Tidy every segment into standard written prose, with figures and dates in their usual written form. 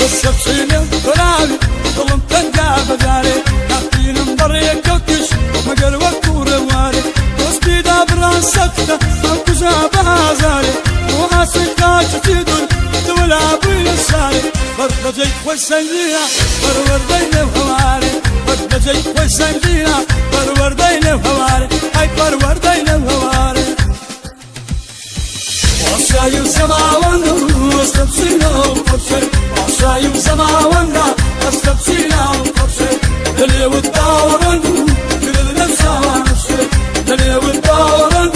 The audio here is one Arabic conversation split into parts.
السبسيلة برامي ظلم تنقى بجاري كاتين مبرية كوكش مقر وكور واري وسبي دابران سكتة منكوزا بهازاري وحاسكا تتيدون دولا بين الساري برد جيك والسنجينا بروردين وهواري برد جيك والسنجينا بروردين وهواري هاي بروردين وهواري وشايم سماوانا واستبسينا وقرشي وشايم سماوانا واستبسينا وقرشي دلي والدوران كل النسوان الشي دلي والدوران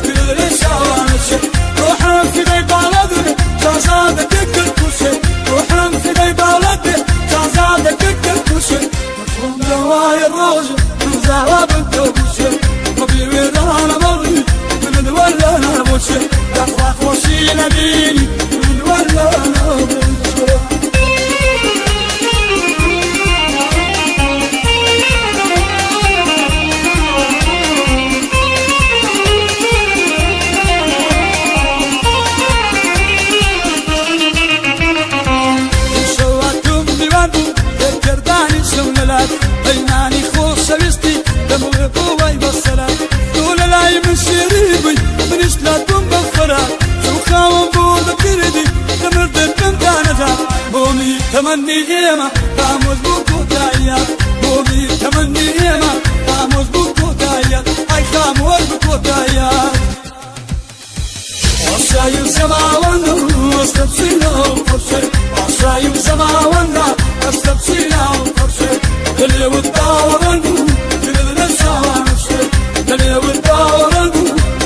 كل النسوان الشي روحان في ذي بلدي جازادك الكركوشي روحان في ذي بلدي جازادك الكركوشي تفهم دواي الروجة من زهرة بالكوشي طبيبي رانا مري من الولا نبوشي يطلق وشي نبيني من الولا نبوشي بيناني خوش سويستي دموي قوي بالسلام دول لاي من شريبي من اشلاتهم بالفرات سوخاهم بود كردي تمرد من دانجا بومي تمني ايما تاموز بوكو دايا بومي تمني ايما تاموز بوكو دايا اي خاموز بوكو دايا وشايم سماوانا واستبسينا وقرشي وشايم سماوانا واستبسينا وقرشي دلي والدوران كل النسوان الشي دلي والدوران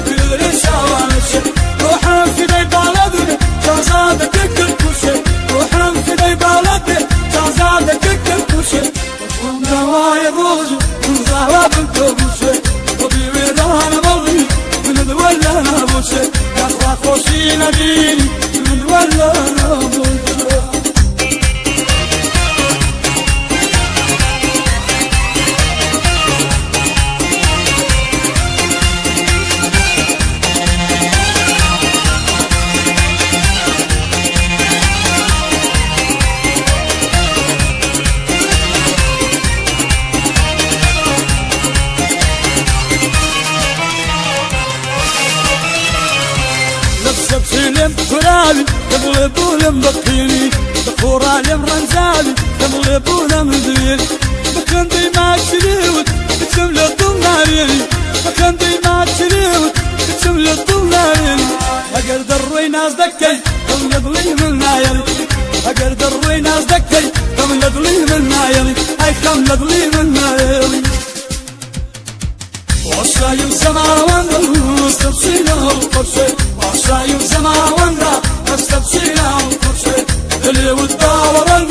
كل النسوان الشي روحان في ذي بلدي جازادك الكركوشي روحان في ذي بلدي جازادك الكركوشي تفهم دواي الروجة من زهرة بالكوشي طبيبي رانا مري من الولا نبوشي يطلق وشي نبيني من الولا نبوشي سبسيلم كرالي تبغي بولم بقيني تخورالي مرنزالي تبغي بولم مدير مكان ديما تشريوت تسمل الضماريني مكان ديما تشريوت تسمل الضماريني اقر دروي ناس دكي تم يضلي من نايري اقر دروي ناس دكي تم يضلي من نايري اي خم يضلي من نايري وشايم سماوانا واستبسينا وقرشي وشايم سماوانا واستبسينا وقرشي دلي والدوران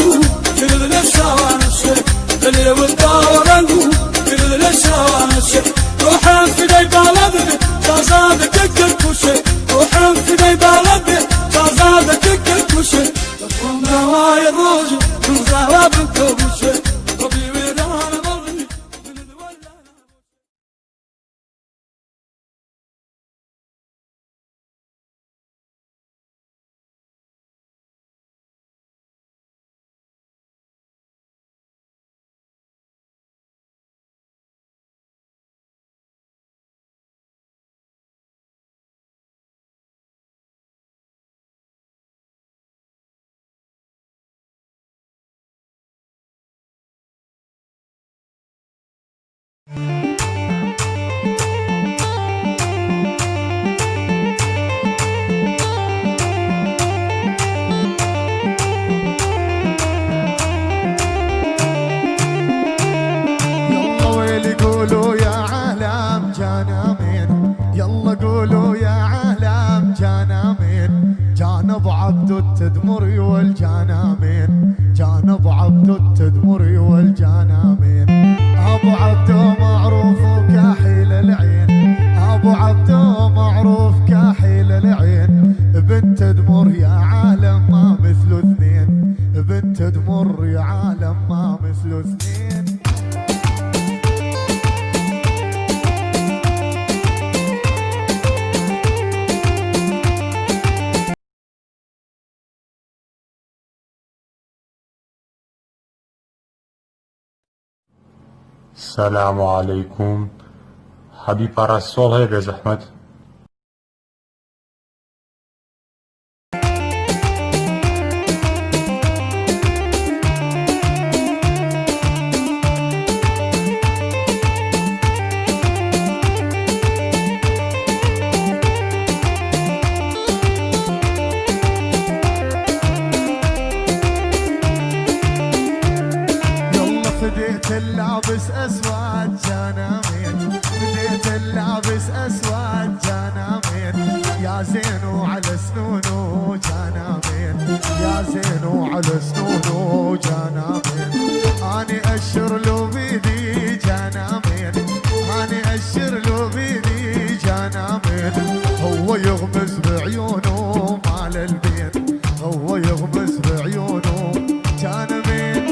كل النسوان الشي دلي والدوران كل النسوان الشي روحان في ذي بلدي جازادك الكركوشي روحان في ذي بلدي جازادك الكركوشي تفهم دواي الروجة من زهرة بالكوشي طبيبي رانا مري من الولا قولوا يا عالم جانا من جانب عبد التدمر والجانامين جانب عبد التدمر والجانامين ابو عبد معروف كاحل العين ابو عبد معروف كاحل العين بنت تدمر يا عالم ما مثل اثنين بنت تدمر يا عالم ما مثل اثنين السلام عليكم. حبيب باراسول هيك يا زحمت. بديت اللابس اسود جنامين، بديت اللابس اسود جنامين، يا زينو على سنونو جنامين، يا زينو على سنونو جنامين، اني اشر له بيدي جنامين، اني اشر له بيدي جنامين، هو يغمز بعيونه مال البين، هو يغمز بعيونه جنامين.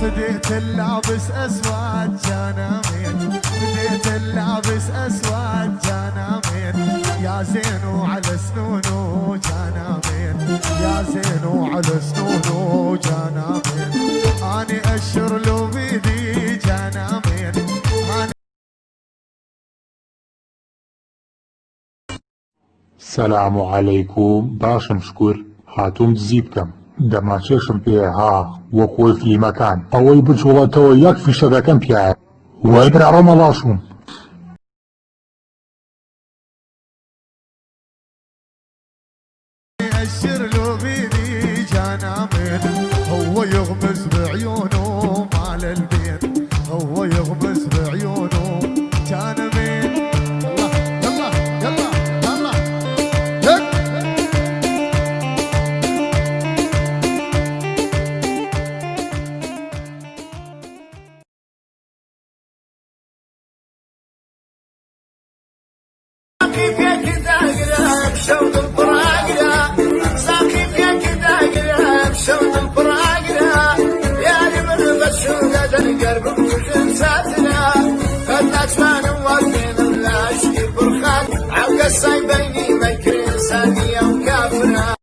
بديت اللابس اسود جنامين، بديت اللابس اسود جنامين، يا زينو على سنونو جنامين، يا زينو على سنونو جنامين، اني اشر له بيدي جنامين. السلام عليكم. باش مشكور. هاتوم تزيدكم دەماچێشم پێها وەکوی فلیمەکان ئەوەی بچوڵەتەوە یەک فیشە دەکەم پیاە وای برا ڕۆمەڵاشوم. أشر له بيدي جنامين، هو يغمز بعيونه مال البين، هو يغمز بعيونه جنامين. يلا يلا يلا يلا شوط الفراقنا ساقي فيك داقنا بشوط الفراقنا يا لمن بشوقة القلب بخمساتنا خدنا جفان ووقين الاشكي برخان عوق الصاي بيني مكر ثانية وكافرة.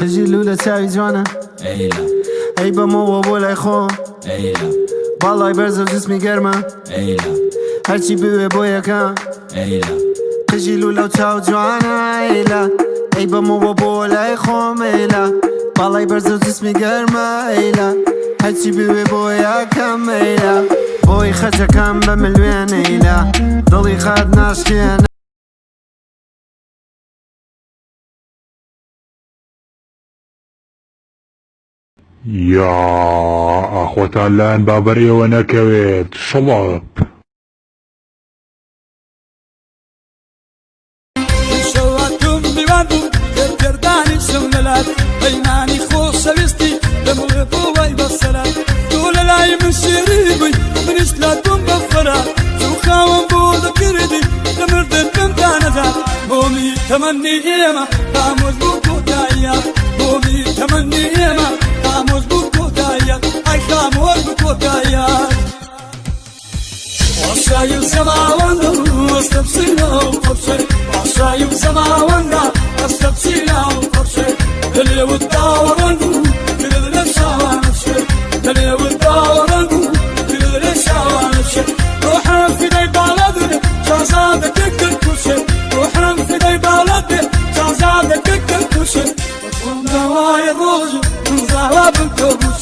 تجي لولا تساوي جوانا ايلا عيبة مو ولا يخون ايلا بالله يبرز جسمي قرمة ايلا هرشي بوي بويا كان ايلا تجي لولا وتساوي جوانا عيلة عيبة مو ولا يخون عيلة بالله يبرز جسمي قرمة عيلة هرشي بوي بويا كان عيلة بوي خرجة كان بمليون عيلة ضلي خاد ناشكي یا ئاخۆتان لایەن بابەرێەوە نەکەوێت شڵۆپ. شەواتم میوان بوو دەرگەردانی شەونەلات بەینانی خۆشەویستی دەمڵێ بۆوای بەسەرات تۆ لە لای من شێری بووی منیش لاتۆم بە فەرات سوخاوم بۆ دەکردی لەمردن بمدانەدا بۆمی تەمەنی ئێمە تامۆز بوو کۆتاییە بۆمی تەمەنی ئێمە تامۆز بوو کۆتاییە ئای خامۆز بوو کۆتاییە عشاي وسماواندا واستبسينا وقرشي عشاي وسماواندا واستبسينا وقرشي اللي والداورانو اللي شاوانشي اللي والداورانو اللي شاوانشي روحنا في داي بلدنا شازادك الكركوشي روحنا في داي بلدنا شازادك الكركوشي ونوايا روجو بالكوب